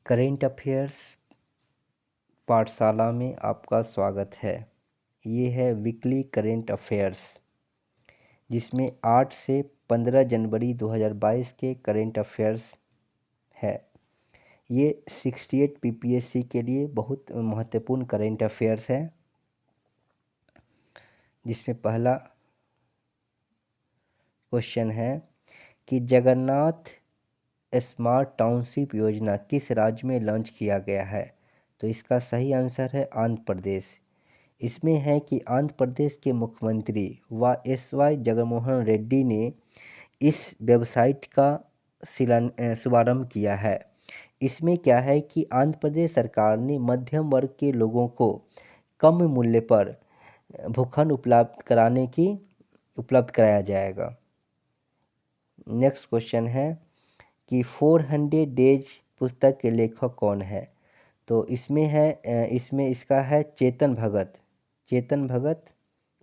Current affairs पाठशाला में आपका स्वागत है। ये है वीकली करेंट अफेयर्स, जिसमें 8 से 15 जनवरी 2022 के करेंट अफेयर्स है। ये 68 पीपीएससी के लिए बहुत महत्वपूर्ण करेंट अफेयर्स है, जिसमें पहला क्वेश्चन है कि जगन्नाथ स्मार्ट टाउनशिप योजना किस राज्य में लॉन्च किया गया है। तो इसका सही आंसर है आंध्र प्रदेश। इसमें है कि आंध्र प्रदेश के मुख्यमंत्री YS जगनमोहन रेड्डी ने इस वेबसाइट का शुभारंभ किया है। इसमें क्या है कि आंध्र प्रदेश सरकार ने मध्यम वर्ग के लोगों को कम मूल्य पर भूखंड उपलब्ध कराया जाएगा। नेक्स्ट क्वेश्चन है कि 400 डेज पुस्तक के लेखक कौन है। तो इसमें इसका है चेतन भगत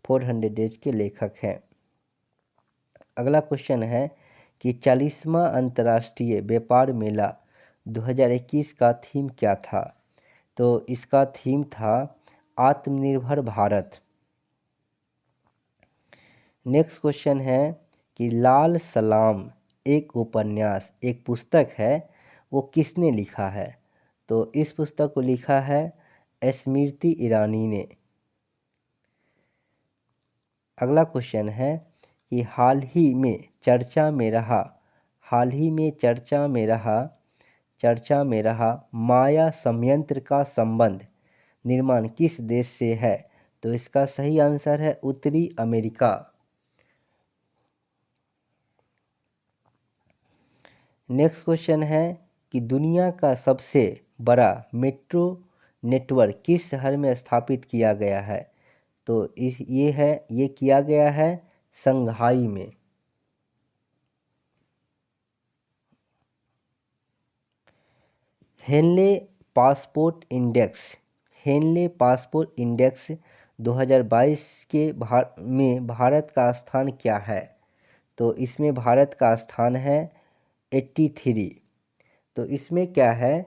400 डेज के लेखक हैं। अगला क्वेश्चन है कि 40वां अंतर्राष्ट्रीय व्यापार मेला 2021 का थीम क्या था। तो इसका थीम था आत्मनिर्भर भारत। नेक्स्ट क्वेश्चन है कि लाल सलाम एक पुस्तक है, वो किसने लिखा है। तो इस पुस्तक को लिखा है स्मृति ईरानी ने। अगला क्वेश्चन है कि हाल ही में चर्चा में रहा माया संयंत्र का संबंध निर्माण किस देश से है। तो इसका सही आंसर है उत्तरी अमेरिका। नेक्स्ट क्वेश्चन है कि दुनिया का सबसे बड़ा मेट्रो नेटवर्क किस शहर में स्थापित किया गया है। तो ये किया गया है शंघाई में। हेनले पासपोर्ट इंडेक्स 2022 में भारत का स्थान क्या है। तो इसमें भारत का स्थान है 83। तो इसमें क्या है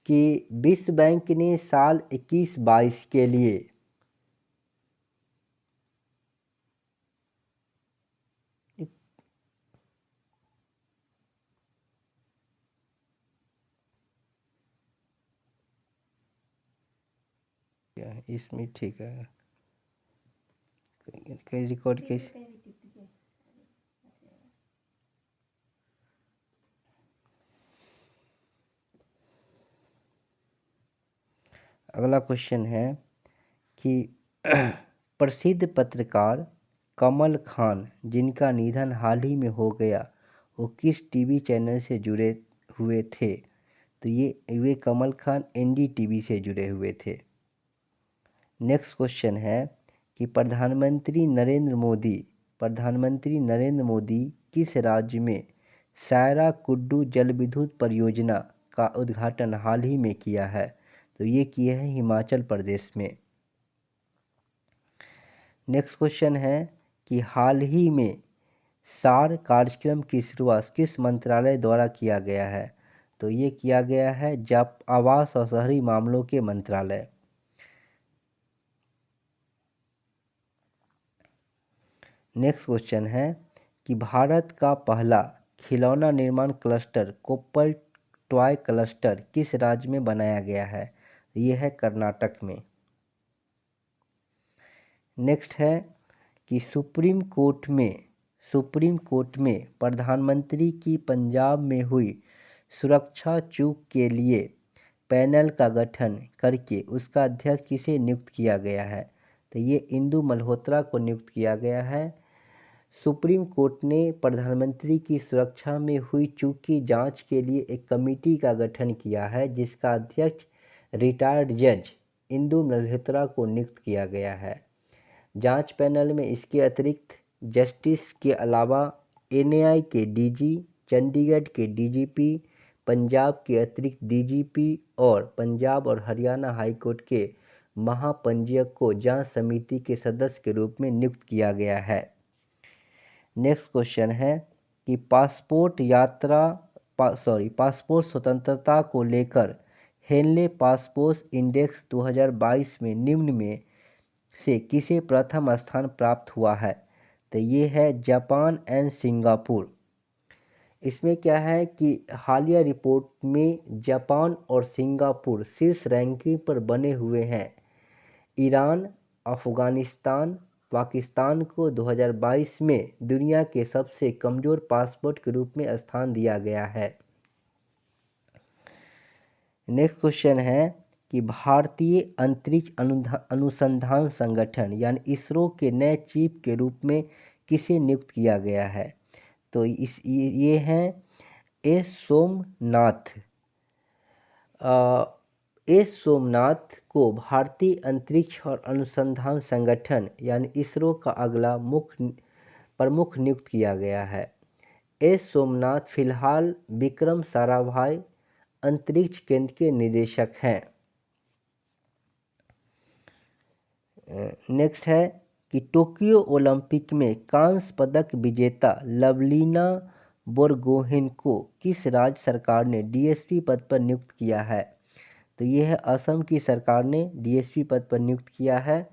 कि विश्व बैंक ने साल 21-22 के लिए इसमें ठीक है रिकॉर्ड कैसे। अगला क्वेश्चन है कि प्रसिद्ध पत्रकार कमल खान जिनका निधन हाल ही में हो गया, वो किस टीवी चैनल से जुड़े हुए थे। तो वे कमल खान NDTV से जुड़े हुए थे। नेक्स्ट क्वेश्चन है कि प्रधानमंत्री नरेंद्र मोदी किस राज्य में सायरा कुड्डू जल विद्युत परियोजना का उद्घाटन हाल ही में किया है। तो ये किए हैं हिमाचल प्रदेश में। नेक्स्ट क्वेश्चन है कि हाल ही में सार कार्यक्रम की शुरुआत किस मंत्रालय द्वारा किया गया है। तो ये किया गया है आवास और शहरी मामलों के मंत्रालय। नेक्स्ट क्वेश्चन है कि भारत का पहला खिलौना निर्माण क्लस्टर कोप्पल टॉय क्लस्टर किस राज्य में बनाया गया है। ये है कर्नाटक में। नेक्स्ट है कि सुप्रीम कोर्ट में प्रधानमंत्री की पंजाब में हुई सुरक्षा चूक के लिए पैनल का गठन करके उसका अध्यक्ष किसे नियुक्त किया गया है। तो ये इंदु मल्होत्रा को नियुक्त किया गया है। सुप्रीम कोर्ट ने प्रधानमंत्री की सुरक्षा में हुई चूक की जांच के लिए एक कमेटी का गठन किया है, जिसका अध्यक्ष रिटायर्ड जज इंदु मल्होत्रा को नियुक्त किया गया है। जांच पैनल में इसके अतिरिक्त जस्टिस के अलावा NAI के DG, चंडीगढ़ के DGP, पंजाब के अतिरिक्त DGP और पंजाब और हरियाणा हाईकोर्ट के महापंजीयक को जांच समिति के सदस्य के रूप में नियुक्त किया गया है। नेक्स्ट क्वेश्चन है कि पासपोर्ट स्वतंत्रता को लेकर हेनले पासपोर्ट इंडेक्स 2022 में निम्न में से किसे प्रथम स्थान प्राप्त हुआ है? तो ये है जापान एंड सिंगापुर। इसमें क्या है कि हालिया रिपोर्ट में जापान और सिंगापुर शीर्ष रैंकिंग पर बने हुए हैं। ईरान, अफगानिस्तान, पाकिस्तान को 2022 में दुनिया के सबसे कमज़ोर पासपोर्ट के रूप में स्थान दिया गया है। नेक्स्ट क्वेश्चन है कि भारतीय अंतरिक्ष अनुसंधान संगठन यानी इसरो के नए चीफ के रूप में किसे नियुक्त किया गया है? तो ये हैं एस सोमनाथ। एस सोमनाथ को भारतीय अंतरिक्ष और अनुसंधान संगठन यानी इसरो का अगला प्रमुख नियुक्त किया गया है। एस सोमनाथ फिलहाल विक्रम साराभाई अंतरिक्ष केंद्र के निदेशक हैं। नेक्स्ट है कि टोक्यो ओलंपिक में कांस्य पदक विजेता लवलीना बोरगोहेन को किस राज्य सरकार ने डीएसपी पद पर नियुक्त किया है? तो ये है असम की सरकार ने डीएसपी पद पर नियुक्त किया है।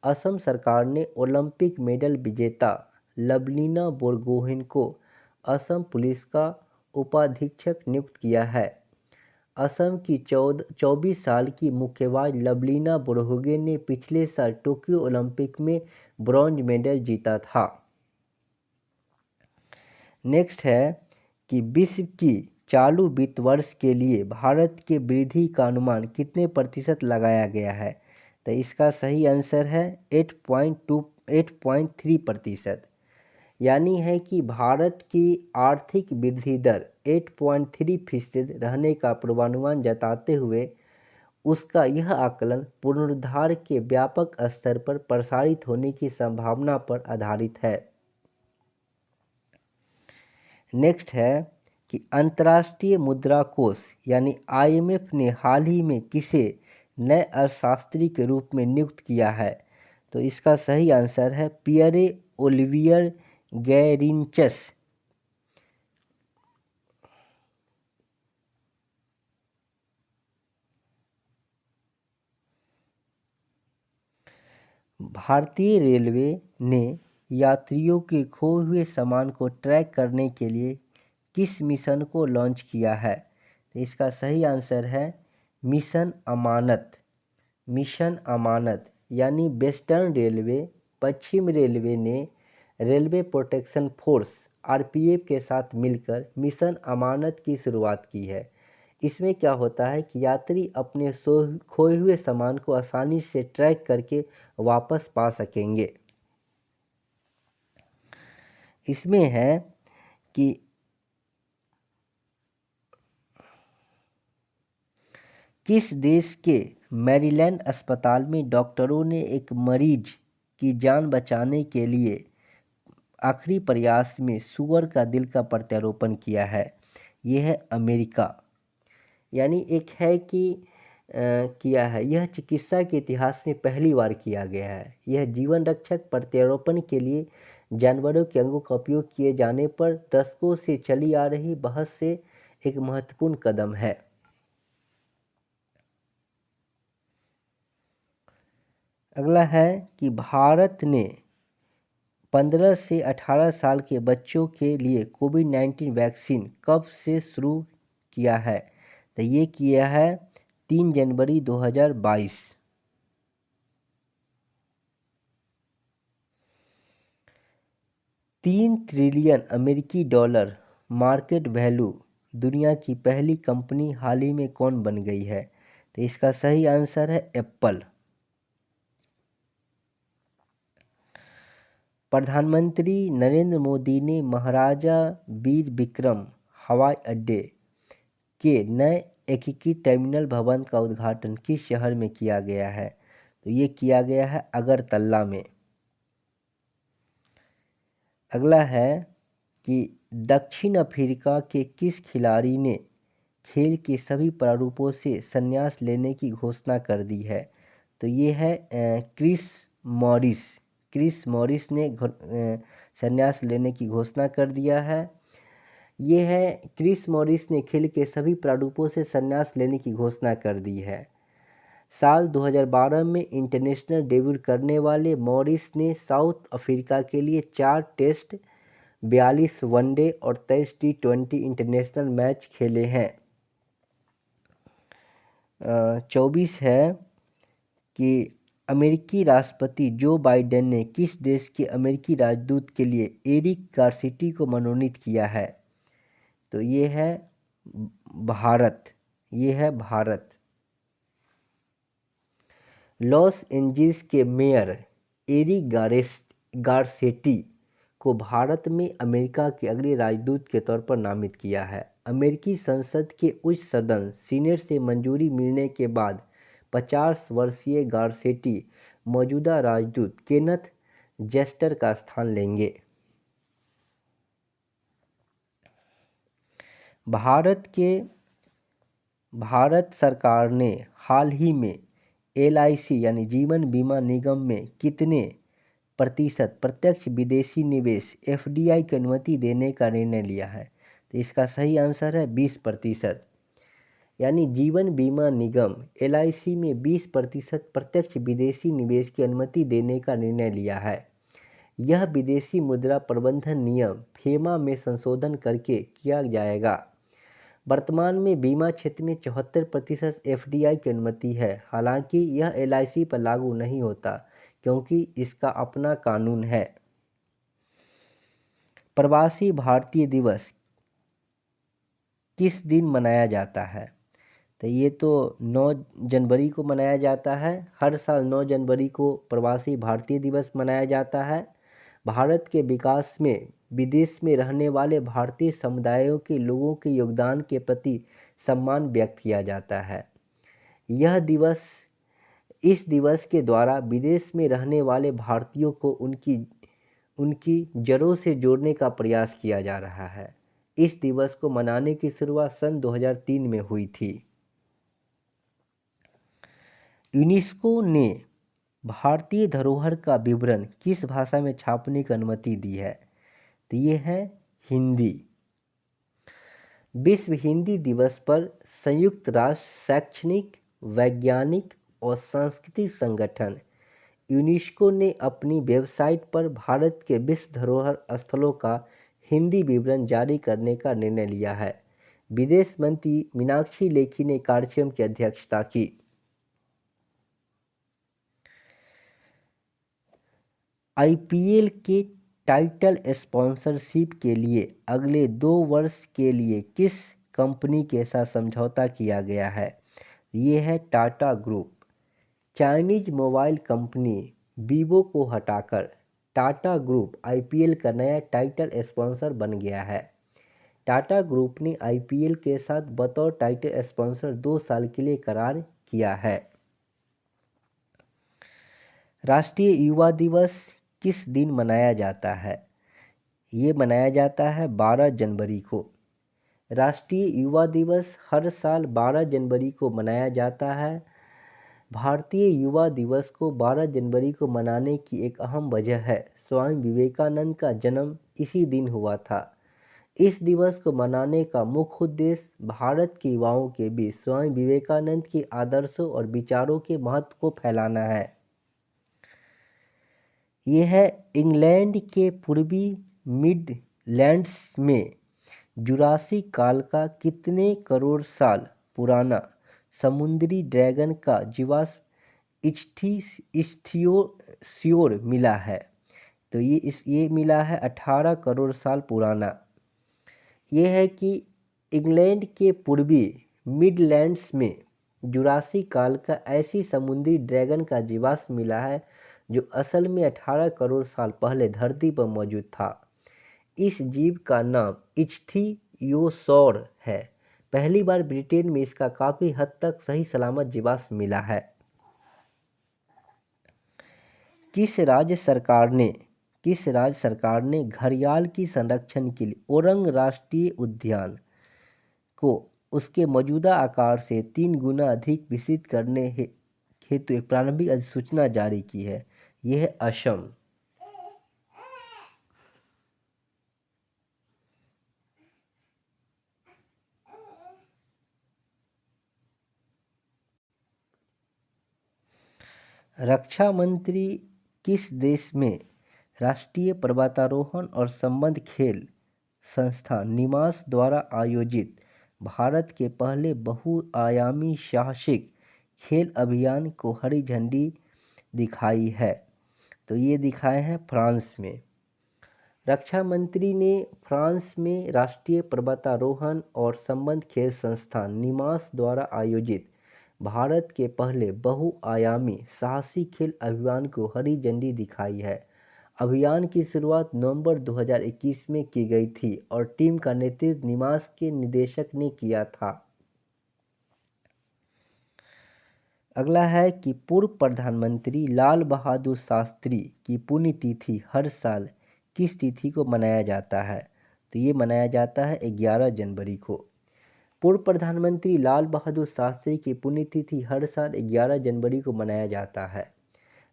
असम सरकार ने ओलंपिक मेडल विजेता लवलीना बोरगोहेन को असम पुलिस का उपाधीक्षक नियुक्त किया है। असम की 24 साल की मुक्केबाज लवलीना बोरगोहेन ने पिछले साल टोक्यो ओलंपिक में ब्रॉन्ज मेडल जीता था। नेक्स्ट है कि विश्व की चालू वित्त वर्ष के लिए भारत के वृद्धि का अनुमान कितने प्रतिशत लगाया गया है? तो इसका सही आंसर है 8.3%। यानी है कि भारत की आर्थिक वृद्धि दर 8.3% रहने का पूर्वानुमान जताते हुए उसका यह आकलन पुनरुद्धार के व्यापक स्तर पर प्रसारित होने की संभावना पर आधारित है। नेक्स्ट है कि अंतर्राष्ट्रीय मुद्रा कोष यानी आईएमएफ ने हाल ही में किसे नए अर्थशास्त्री के रूप में नियुक्त किया है? तो इसका सही आंसर है पियरे ओलिवियर गैरिंचस। भारतीय रेलवे ने यात्रियों के खोए हुए सामान को ट्रैक करने के लिए किस मिशन को लॉन्च किया है? तो इसका सही आंसर है मिशन अमानत। मिशन अमानत यानी वेस्टर्न रेलवे, पश्चिम रेलवे ने रेलवे प्रोटेक्शन फोर्स आरपीएफ के साथ मिलकर मिशन अमानत की शुरुआत की है। इसमें क्या होता है कि यात्री अपने खोए हुए सामान को आसानी से ट्रैक करके वापस पा सकेंगे। इसमें है कि किस देश के मैरीलैंड अस्पताल में डॉक्टरों ने एक मरीज की जान बचाने के लिए आखिरी प्रयास में सूअर का दिल का प्रत्यारोपण किया है? यह है अमेरिका। यानी एक है कि किया है, यह चिकित्सा के इतिहास में पहली बार किया गया है। यह जीवन रक्षक प्रत्यारोपण के लिए जानवरों के अंगों का उपयोग किए जाने पर दशकों से चली आ रही बहस से एक महत्वपूर्ण कदम है। अगला है कि भारत ने 15 से 18 साल के बच्चों के लिए कोविड-19 वैक्सीन कब से शुरू किया है? तो ये किया है 3 जनवरी 2022। $3 ट्रिलियन अमेरिकी डॉलर मार्केट वैल्यू दुनिया की पहली कंपनी हाल ही में कौन बन गई है? तो इसका सही आंसर है एप्पल। प्रधानमंत्री नरेंद्र मोदी ने महाराजा वीर विक्रम हवाई अड्डे के नए एकीकृत टर्मिनल भवन का उद्घाटन किस शहर में किया गया है? तो ये किया गया है अगरतला में। अगला है कि दक्षिण अफ्रीका के किस खिलाड़ी ने खेल के सभी प्रारूपों से संन्यास लेने की घोषणा कर दी है? तो ये है क्रिस मॉरिस। क्रिस मॉरिस ने संन्यास लेने की घोषणा कर दिया है। ये है क्रिस मॉरिस ने खेल के सभी प्रारूपों से संन्यास लेने की घोषणा कर दी है। साल 2012 में इंटरनेशनल डेब्यू करने वाले मॉरिस ने साउथ अफ्रीका के लिए 4 टेस्ट, 42 वनडे और 23 T20 इंटरनेशनल मैच खेले हैं। 24 है कि अमेरिकी राष्ट्रपति जो बाइडेन ने किस देश के अमेरिकी राजदूत के लिए एरिक गारसिटी को मनोनीत किया है? तो ये है भारत। लॉस एंजिल्स के मेयर एरिक गारसेटी को भारत में अमेरिका के अगले राजदूत के तौर पर नामित किया है। अमेरिकी संसद के उच्च सदन सीनेट से मंजूरी मिलने के बाद 50 वर्षीय गारसेटी मौजूदा राजदूत केनेथ जेस्टर का स्थान लेंगे। भारत सरकार ने हाल ही में LIC यानी जीवन बीमा निगम में कितने प्रतिशत प्रत्यक्ष विदेशी निवेश FDI की अनुमति देने का निर्णय लिया है? तो इसका सही आंसर है 20%। यानी जीवन बीमा निगम LIC में 20% प्रत्यक्ष विदेशी निवेश की अनुमति देने का निर्णय लिया है। यह विदेशी मुद्रा प्रबंधन नियम FEMA में संशोधन करके किया जाएगा। वर्तमान में बीमा क्षेत्र में 74% FDI की अनुमति है। हालांकि यह LIC पर लागू नहीं होता क्योंकि इसका अपना कानून है। प्रवासी भारतीय दिवस किस दिन मनाया जाता है? तो ये तो 9 जनवरी को मनाया जाता है। हर साल 9 जनवरी को प्रवासी भारतीय दिवस मनाया जाता है। भारत के विकास में विदेश में रहने वाले भारतीय समुदायों के लोगों के योगदान के प्रति सम्मान व्यक्त किया जाता है। इस दिवस के द्वारा विदेश में रहने वाले भारतीयों को उनकी जड़ों से जोड़ने का प्रयास किया जा रहा है। इस दिवस को मनाने की शुरुआत सन 2003 में हुई थी। यूनेस्को ने भारतीय धरोहर का विवरण किस भाषा में छापने की अनुमति दी है? तो ये है हिंदी। विश्व हिंदी दिवस पर संयुक्त राष्ट्र शैक्षणिक, वैज्ञानिक और सांस्कृतिक संगठन यूनेस्को ने अपनी वेबसाइट पर भारत के विश्व धरोहर स्थलों का हिंदी विवरण जारी करने का निर्णय लिया है। विदेश मंत्री मीनाक्षी लेखी ने कार्यक्रम की अध्यक्षता की। IPL के टाइटल स्पॉन्सरशिप के लिए अगले 2 वर्ष के लिए किस कंपनी के साथ समझौता किया गया है? ये है Tata group. Chinese mobile company Vivo को हटाकर टाटा ग्रुप IPL का नया टाइटल स्पॉन्सर बन गया है। टाटा ग्रुप ने IPL के साथ बतौर टाइटल स्पॉन्सर 2 साल के लिए करार किया है। राष्ट्रीय युवा दिवस किस दिन मनाया जाता है? ये मनाया जाता है 12 जनवरी को। राष्ट्रीय युवा दिवस हर साल 12 जनवरी को मनाया जाता है। भारतीय युवा दिवस को 12 जनवरी को मनाने की एक अहम वजह है स्वामी विवेकानंद का जन्म इसी दिन हुआ था। इस दिवस को मनाने का मुख्य उद्देश्य भारत के युवाओं के बीच स्वामी विवेकानंद के आदर्शों और विचारों के महत्व को फैलाना है। यह है इंग्लैंड के पूर्वी मिडलैंड्स में जुरासिक काल का कितने करोड़ साल पुराना समुद्री ड्रैगन का जीवाश्म इच्थियोसॉर मिला है? तो ये मिला है 18 करोड़ साल पुराना। यह है कि इंग्लैंड के पूर्वी मिडलैंड्स में जुरासिक काल का ऐसी समुद्री ड्रैगन का जीवाश्म मिला है जो असल में 18 करोड़ साल पहले धरती पर मौजूद था। इस जीव का नाम इच्थियोसॉर है। पहली बार ब्रिटेन में इसका काफ़ी हद तक सही सलामत जीवाश्म मिला है। किस राज्य सरकार ने घड़ियाल की संरक्षण के लिए ओरंग राष्ट्रीय उद्यान को उसके मौजूदा आकार से 3 गुना अधिक विकसित करने हेतु एक प्रारंभिक अधिसूचना जारी की है? यह है असम। रक्षा मंत्री किस देश में राष्ट्रीय पर्वतारोहण और संबंद्ध खेल संस्थान निमास द्वारा आयोजित भारत के पहले बहुआयामी साहसिक खेल अभियान को हरी झंडी दिखाई है? तो ये दिखाए हैं फ्रांस में। रक्षा मंत्री ने फ्रांस में राष्ट्रीय पर्वतारोहण और संबंद्ध खेल संस्थान निमास द्वारा आयोजित भारत के पहले बहुआयामी साहसी खेल अभियान को हरी झंडी दिखाई है। अभियान की शुरुआत नवंबर 2021 में की गई थी और टीम का नेतृत्व निमास के निदेशक ने किया था। अगला है कि पूर्व प्रधानमंत्री लाल बहादुर शास्त्री की पुण्यतिथि हर साल किस तिथि को मनाया जाता है? तो ये मनाया जाता है 11 जनवरी को। पूर्व प्रधानमंत्री लाल बहादुर शास्त्री की पुण्यतिथि हर साल 11 जनवरी को मनाया जाता है।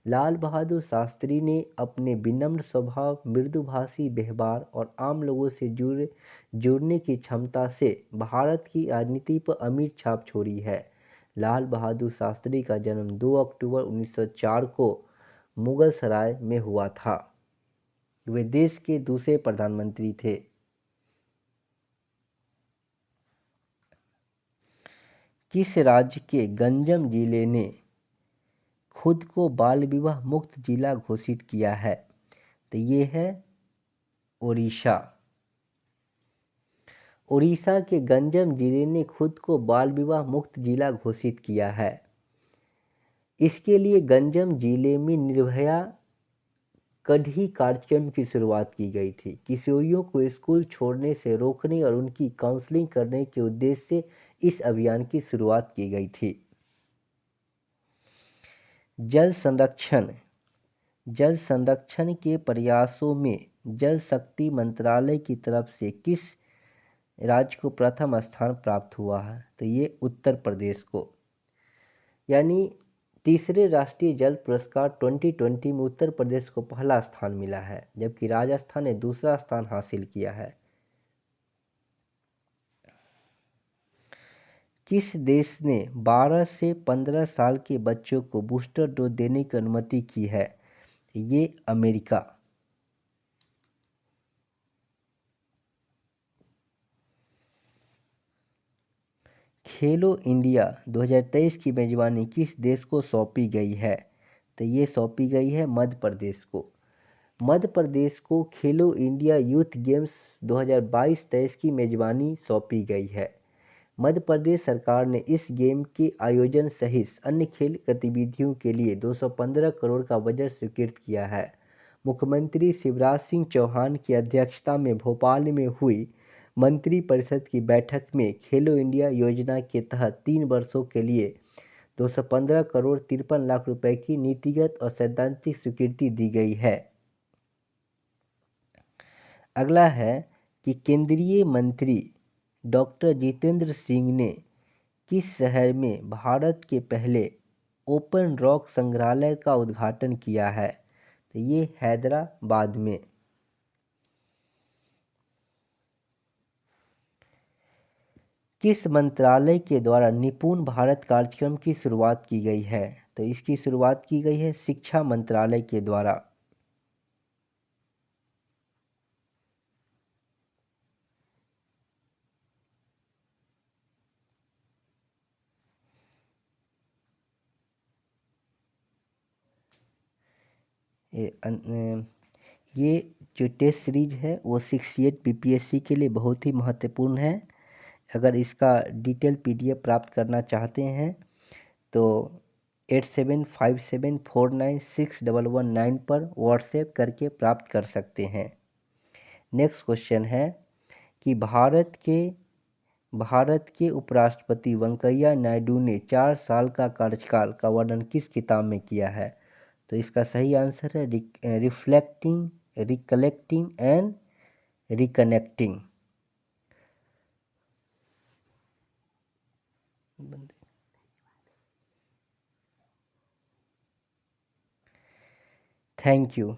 लाल बहादुर शास्त्री ने अपने विनम्र स्वभाव, मृदुभाषी व्यवहार और आम लोगों से जुड़ने की क्षमता से भारत की राजनीति पर अमिट छाप छोड़ी है। लाल बहादुर शास्त्री का जन्म 2 अक्टूबर 1904 को मुगलसराय में हुआ था। वे देश के दूसरे प्रधानमंत्री थे। किस राज्य के गंजम जिले ने खुद को बाल विवाह मुक्त जिला घोषित किया है? तो ये है ओडिशा। उड़ीसा के गंजम जिले ने खुद को बाल विवाह मुक्त जिला घोषित किया है। इसके लिए गंजम जिले में निर्भया कढ़ी कार्यक्रम की शुरुआत की गई थी। किशोरियों को स्कूल छोड़ने से रोकने और उनकी काउंसलिंग करने के उद्देश्य से इस अभियान की शुरुआत की गई थी। जल संरक्षण के प्रयासों में जल शक्ति मंत्रालय की तरफ से किस राज्य को प्रथम स्थान प्राप्त हुआ है? तो ये उत्तर प्रदेश को। यानी तीसरे राष्ट्रीय जल पुरस्कार 2020 में उत्तर प्रदेश को पहला स्थान मिला है, जबकि राजस्थान ने दूसरा स्थान हासिल किया है। किस देश ने 12 से 15 साल के बच्चों को बूस्टर डोज देने की अनुमति की है? ये अमेरिका। खेलो इंडिया 2023 की मेजबानी किस देश को सौंपी गई है? तो ये सौंपी गई है मध्य प्रदेश को। मध्य प्रदेश को खेलो इंडिया यूथ गेम्स 2022-23 की मेजबानी सौंपी गई है। मध्य प्रदेश सरकार ने इस गेम के आयोजन सहित अन्य खेल गतिविधियों के लिए 215 करोड़ का बजट स्वीकृत किया है। मुख्यमंत्री शिवराज सिंह चौहान की अध्यक्षता में भोपाल में हुई मंत्रिपरिषद की बैठक में खेलो इंडिया योजना के तहत 3 वर्षों के लिए 215 करोड़ 53 लाख रुपए की नीतिगत और सैद्धांतिक स्वीकृति दी गई है। अगला है कि केंद्रीय मंत्री डॉक्टर जितेंद्र सिंह ने किस शहर में भारत के पहले ओपन रॉक संग्रहालय का उद्घाटन किया है? तो ये हैदराबाद में। किस मंत्रालय के द्वारा निपुण भारत कार्यक्रम की शुरुआत की गई है? तो इसकी शुरुआत की गई है शिक्षा मंत्रालय के द्वारा। ये जो टेस्ट सीरीज है वो 68 बीपीएससी के लिए बहुत ही महत्वपूर्ण है। अगर इसका डिटेल पीडीएफ प्राप्त करना चाहते हैं तो 8757496119 पर व्हाट्सएप करके प्राप्त कर सकते हैं। नेक्स्ट क्वेश्चन है कि भारत के उपराष्ट्रपति वेंकैया नायडू ने 4 साल का कार्यकाल का वर्णन किस किताब में किया है? तो इसका सही आंसर है reflecting, recollecting and reconnecting. Thank you.